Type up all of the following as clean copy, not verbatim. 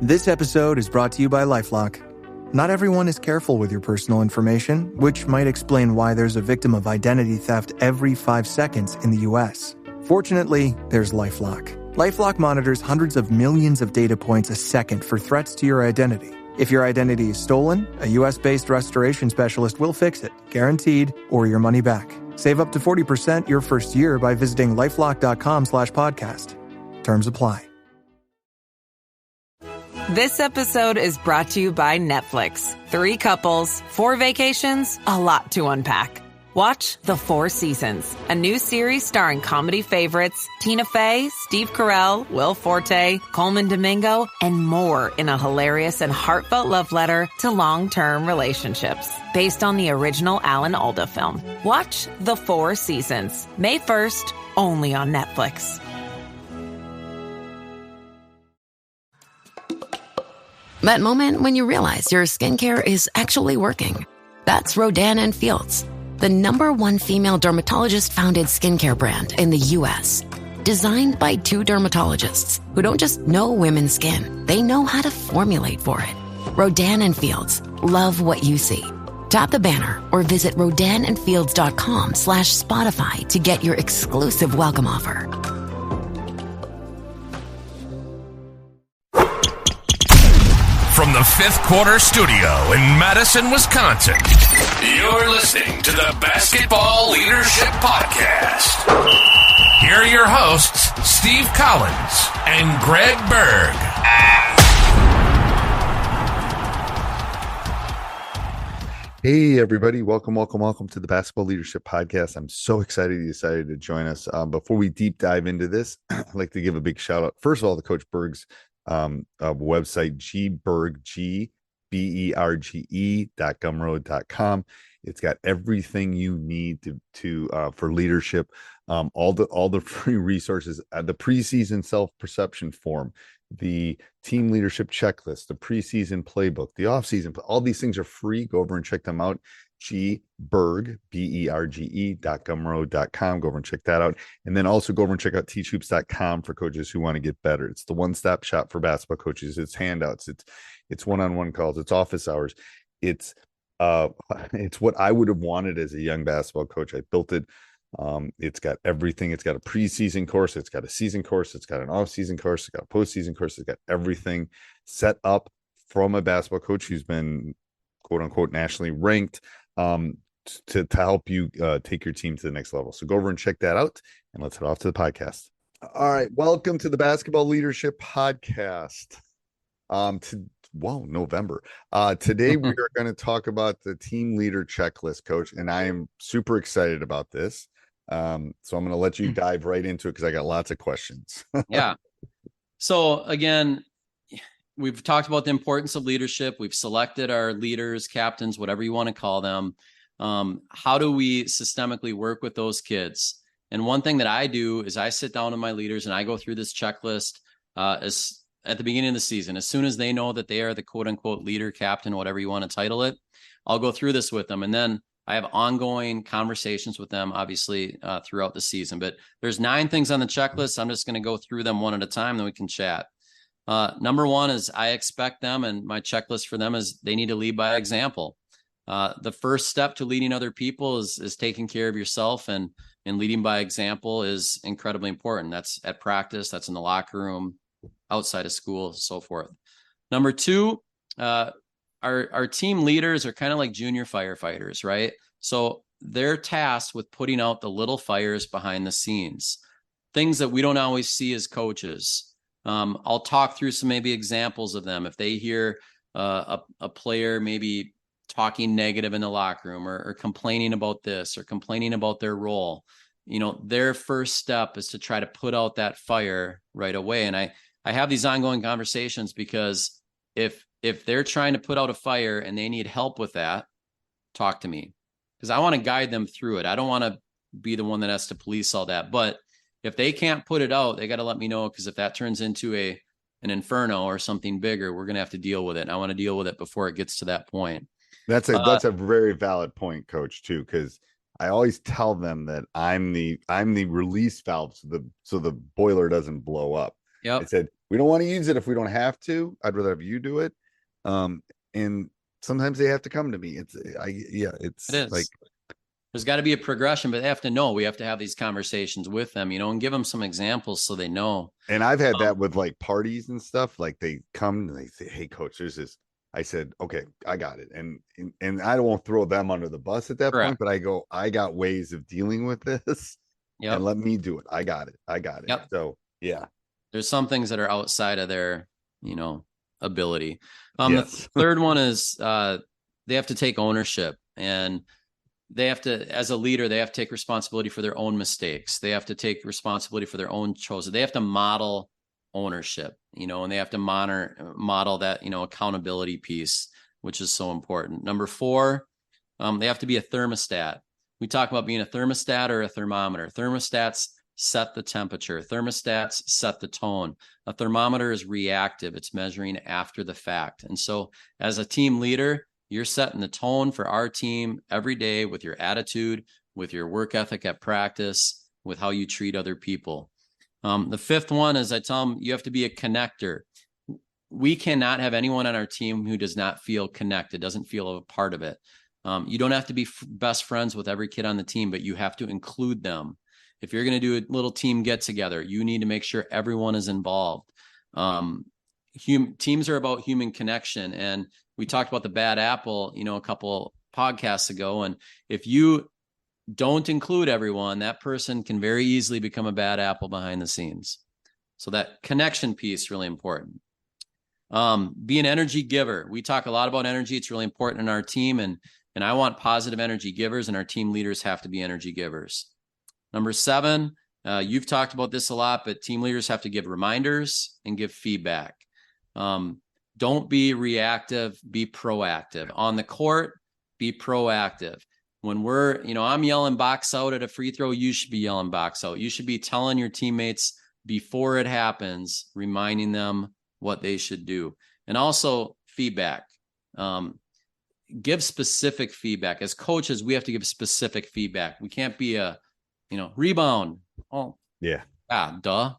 This episode is brought to you by LifeLock. Not everyone is careful with your personal information, which might explain why there's a victim of identity theft every 5 seconds in the U.S. Fortunately, there's LifeLock. LifeLock monitors hundreds of millions of data points a second for threats to your identity. If your identity is stolen, a U.S.-based restoration specialist will fix it, guaranteed, or your money back. Save up to 40% your first year by visiting LifeLock.com/podcast. Terms apply. This episode is brought to you by Netflix. 3 couples, 4 vacations, a lot to unpack. Watch The 4 Seasons, a new series starring comedy favorites Tina Fey, Steve Carell, Will Forte, Coleman Domingo, and more in a hilarious and heartfelt love letter to long-term relationships. Based on the original Alan Alda film. Watch The 4 Seasons, May 1st, only on Netflix. That moment when you realize your skincare is actually working. That's Rodan & Fields, the #1 female dermatologist-founded skincare brand in the U.S. Designed by 2 dermatologists who don't just know women's skin, they know how to formulate for it. Rodan & Fields, love what you see. Tap the banner or visit rodanandfields.com/Spotify to get your exclusive welcome offer. From the Fifth Quarter Studio in Madison, Wisconsin, you're listening to the Basketball Leadership Podcast. Here are your hosts, Steve Collins and Greg Berg. Hey, everybody. Welcome to the Basketball Leadership Podcast. I'm so excited you decided to join us. Before we deep dive into this, I'd like to give a big shout out, first of all, to Coach Berg's website, gberge.gumroad.com. It's got everything you need to for leadership, all the free resources, the preseason self-perception form, the team leadership checklist, the preseason playbook, the offseason, all these things are free. Go over and check them out. Gberge, BERGE.gumroad.com. Go over and check that out. And then also go over and check out teachhoops.com for coaches who want to get better. It's the one-stop shop for basketball coaches. It's handouts. It's one-on-one calls. It's office hours. It's what I would have wanted as a young basketball coach. I built it. It's got everything. It's got a preseason course. It's got a season course. It's got an off-season course. It's got a postseason course. It's got everything set up from a basketball coach who's been quote unquote nationally ranked, to help you take your team to the next level. So go over and check that out, and let's head off to the podcast. All right, welcome to the Basketball Leadership Podcast. November. Today we are going to talk about the team leader checklist, Coach, and I am super excited about this. So I'm going to let you dive right into it because I got lots of questions. Yeah. So again, we've talked about the importance of leadership. We've selected our leaders, captains, whatever you want to call them. How do we systemically work with those kids? And one thing that I do is I sit down with my leaders and I go through this checklist as at the beginning of the season. As soon as they know that they are the quote unquote leader, captain, whatever you want to title it, I'll go through this with them. And then I have ongoing conversations with them, obviously, throughout the season. But there's 9 things on the checklist. I'm just going to go through them one at a time, then we can chat. Number 1 is I expect them, and my checklist for them is they need to lead by example. The first step to leading other people is taking care of yourself, and leading by example is incredibly important. That's at practice, that's in the locker room, outside of school, so forth. Number 2, our team leaders are kind of like junior firefighters, right? So they're tasked with putting out the little fires behind the scenes, things that we don't always see as coaches. I'll talk through some maybe examples of them. If they hear a player maybe talking negative in the locker room or complaining about this or complaining about their role, their first step is to try to put out that fire right away. And I have these ongoing conversations because if they're trying to put out a fire and they need help with that, talk to me, because I want to guide them through it. I don't want to be the one that has to police all that, but if they can't put it out, they got to let me know, because if that turns into an inferno or something bigger, we're going to have to deal with it. And I want to deal with it before it gets to that point. That's a very valid point, Coach, too, because I always tell them that I'm the release valve so the boiler doesn't blow up. Yep. I said, We don't want to use it if we don't have to. I'd rather have you do it. And sometimes they have to come to me. It's like, there's got to be a progression, but they have to know. We have to have these conversations with them, and give them some examples so they know. And I've had that with like parties and stuff. Like they come and they say, "Hey, coach, there's this." I said, "Okay, I got it." And I don't throw them under the bus at that point, but I go, "I got ways of dealing with this, and let me do it. I got it. Yep. So yeah, there's some things that are outside of their, ability. Yes. The third one is they have to take ownership, and they have to, as a leader, they have to take responsibility for their own mistakes. They have to take responsibility for their own choices. They have to model ownership, and they have to model that, accountability piece, which is so important. Number 4, they have to be a thermostat. We talk about being a thermostat or a thermometer. Thermostats set the temperature. Thermostats set the tone. A thermometer is reactive. It's measuring after the fact. And so as a team leader, you're setting the tone for our team every day with your attitude, with your work ethic at practice, with how you treat other people. The 5th one is, I tell them, you have to be a connector. We cannot have anyone on our team who does not feel connected, doesn't feel a part of it. You don't have to be best friends with every kid on the team, but you have to include them. If you're going to do a little team get together, you need to make sure everyone is involved. Teams are about human connection. And we talked about the bad apple, a couple podcasts ago. And if you don't include everyone, that person can very easily become a bad apple behind the scenes. So that connection piece is really important. Be an energy giver. We talk a lot about energy. It's really important in our team. And I want positive energy givers, and our team leaders have to be energy givers. Number 7, you've talked about this a lot, but team leaders have to give reminders and give feedback. Don't be reactive, be proactive. On the court, be proactive. When we're, I'm yelling box out at a free throw, you should be yelling box out. You should be telling your teammates before it happens, reminding them what they should do. And also feedback. Give specific feedback. As coaches, we have to give specific feedback. We can't be a, rebound. Oh, yeah. Duh.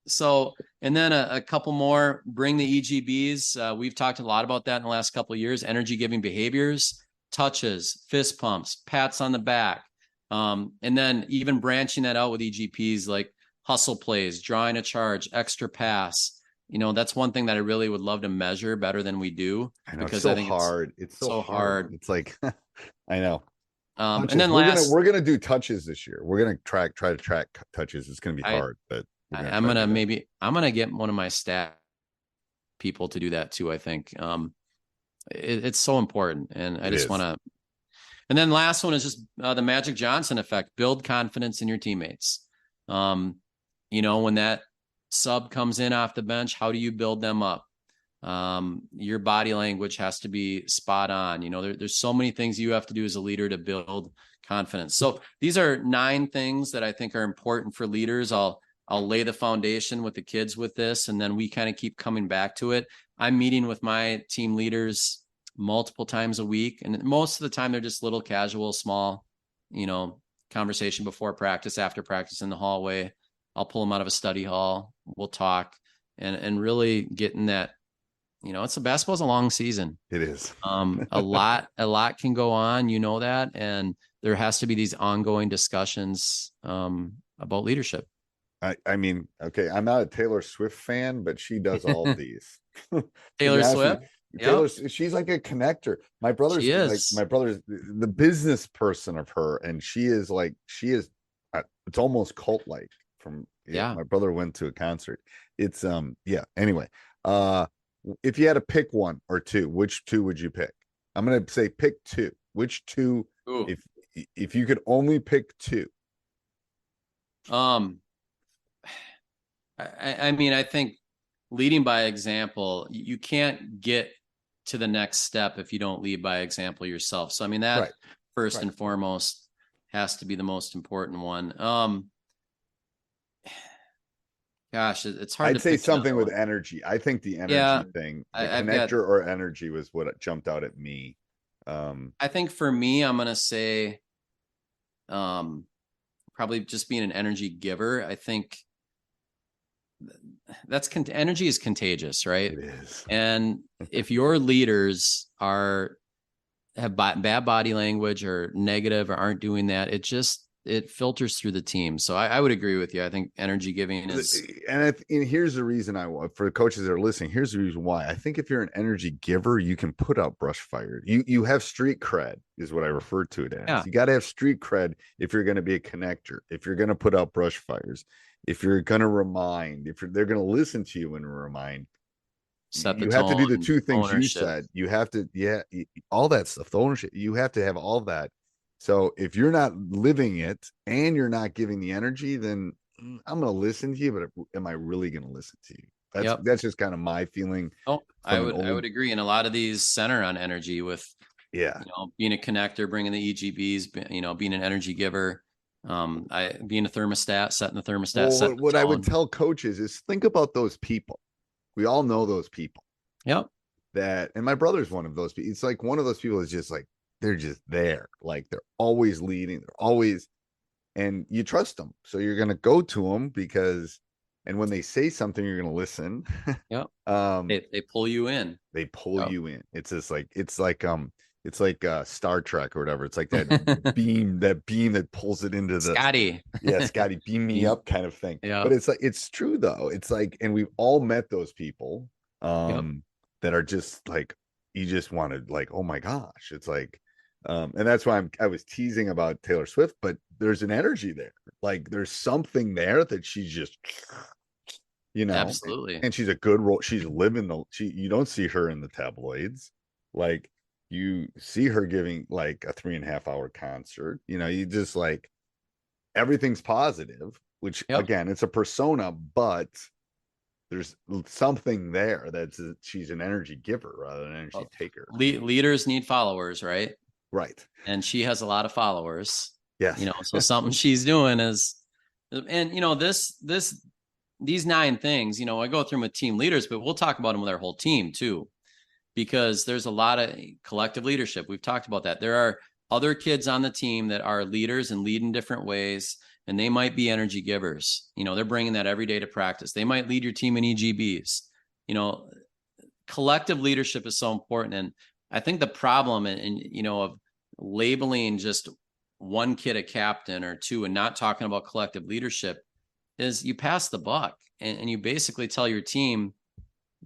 So, and then a couple more, bring the EGBs. We've talked a lot about that in the last couple of years. Energy giving behaviors, touches, fist pumps, pats on the back. And then even branching that out with EGPs like hustle plays, drawing a charge, extra pass. That's one thing that I really would love to measure better than we do. I know, because I think hard. It's so hard. It's like, I know. And then we're gonna do touches this year. We're gonna try to track touches. It's gonna be hard, but I'm gonna get one of my stat people to do that too. I think it's so important, and I just want to. And then last one is just the Magic Johnson effect. Build confidence in your teammates. When that sub comes in off the bench, how do you build them up? Your body language has to be spot on. There's so many things you have to do as a leader to build confidence. So these are 9 things that I think are important for leaders. I'll lay the foundation with the kids with this, and then we kind of keep coming back to it. I'm meeting with my team leaders multiple times a week, and most of the time they're just little casual, small, conversation before practice, after practice in the hallway. I'll pull them out of a study hall. We'll talk and really get in that. Basketball's a long season. It is. A lot can go on, that, and there has to be these ongoing discussions about leadership. I mean, okay, I'm not a Taylor Swift fan, but she does all of these. Taylor Swift? She's like a connector. My brother's the business person of her, and she is it's almost cult like. My brother went to a concert. It's anyway, if you had to pick 1 or 2, which 2 would you pick? I'm gonna say pick 2. Which 2? Ooh. If you could only pick 2. I think leading by example, you can't get to the next step if you don't lead by example yourself. So that first and foremost has to be the most important one. Gosh, it's hard. I'd say something with energy. I think the energy thing, the connector or energy was what jumped out at me. I think for me, I'm going to say probably just being an energy giver. I think energy is contagious, right? It is. And if your leaders have bad body language or negative or aren't doing that, it filters through the team. So I would agree with you. I think energy giving is, and here's the reason for the coaches that are listening. Here's the reason why. I think if you're an energy giver, you can put out brush fire. You have street cred is what I refer to it as. Yeah. You got to have street cred if you're going to be a connector, if you're going to put out brush fires, if you're going to remind, they're going to listen to you and remind. You have to do the two things ownership. You said. You have to, all that stuff, the ownership. You have to have all that. So if you're not living it and you're not giving the energy, then I'm going to listen to you, but am I really going to listen to you? That's just kind of my feeling. Oh, I would agree. And a lot of these center on energy with, being a connector, bringing the EGBs, being an energy giver, being a thermostat, setting the thermostat. Well, what I would tell coaches is think about those people. We all know those people. Yep. And my brother's one of those people. It's like one of those people is just like, they're just there. Like they're always leading. And you trust them. So you're going to go to them and when they say something, you're going to listen. Yep. They pull you in. They pull you in. It's just like, it's like Star Trek or whatever. It's like that beam that pulls it into the Scotty. Yeah. Scotty, beam me up kind of thing. Yeah. But it's like, it's true though. It's like, and we've all met those people that are just like, you just wanted like, oh my gosh. It's like, and that's why I was teasing about Taylor Swift, but there's an energy there. Like there's something there that she's just, absolutely. And she's a good role. She's living you don't see her in the tabloids. Like you see her giving like a 3.5 hour concert, you just like, everything's positive, which again, it's a persona, but there's something there she's an energy giver rather than an energy taker. Leaders need followers, right? Right. And she has a lot of followers. Yes. So something she's doing is, and these 9 things, I go through them with team leaders, but we'll talk about them with our whole team too, because there's a lot of collective leadership. We've talked about that. There are other kids on the team that are leaders and lead in different ways, and they might be energy givers. They're bringing that every day to practice. They might lead your team in EGBs. Collective leadership is so important. And I think the problem of labeling just one kid a captain or two and not talking about collective leadership is you pass the buck and you basically tell your team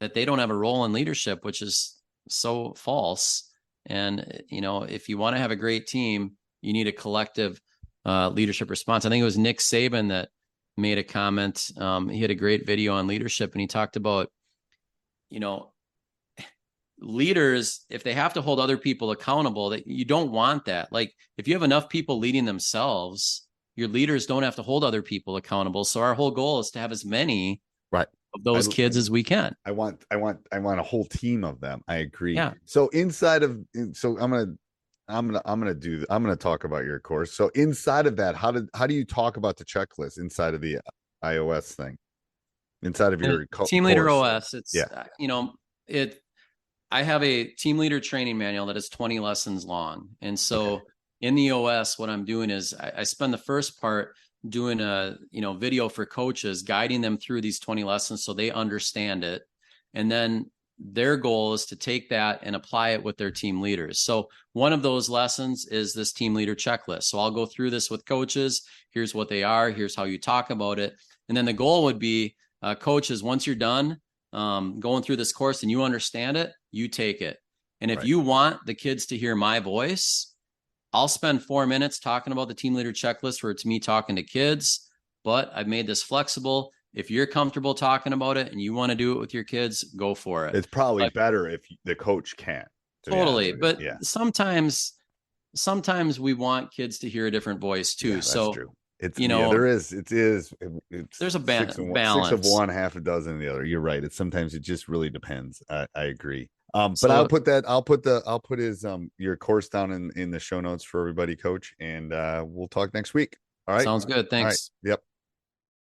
that they don't have a role in leadership, which is so false. And, if you want to have a great team, you need a collective leadership response. I think it was Nick Saban that made a comment. He had a great video on leadership and he talked about, leaders, if they have to hold other people accountable, that you don't want that. Like if you have enough people leading themselves, your leaders don't have to hold other people accountable. So our whole goal is to have as many of those kids as we can. I want a whole team of them. I agree. Yeah. So I'm gonna talk about your course. So inside of that, how do you talk about the checklist inside of the iOS thing? Inside of your team leader OS, it's I have a team leader training manual that is 20 lessons long. And so in the OS, what I'm doing is I spend the first part doing a, video for coaches, guiding them through these 20 lessons so they understand it. And then their goal is to take that and apply it with their team leaders. So one of those lessons is this team leader checklist. So I'll go through this with coaches. Here's what they are. Here's how you talk about it. And then the goal would be coaches, once you're done going through this course and you understand it, you take it. And if you want the kids to hear my voice, I'll spend 4 minutes talking about the team leader checklist where it's me talking to kids, but I've made this flexible. If you're comfortable talking about it and you want to do it with your kids, go for it. It's probably better if the coach can. Totally. But sometimes we want kids to hear a different voice too. So that's true. It's there's a balance. 6 of one, half a dozen of the other. You're right. Sometimes it just really depends. I agree. But I'll put his your course down in the show notes for everybody, Coach, and we'll talk next week. All right. Sounds good. Thanks. All right. Yep.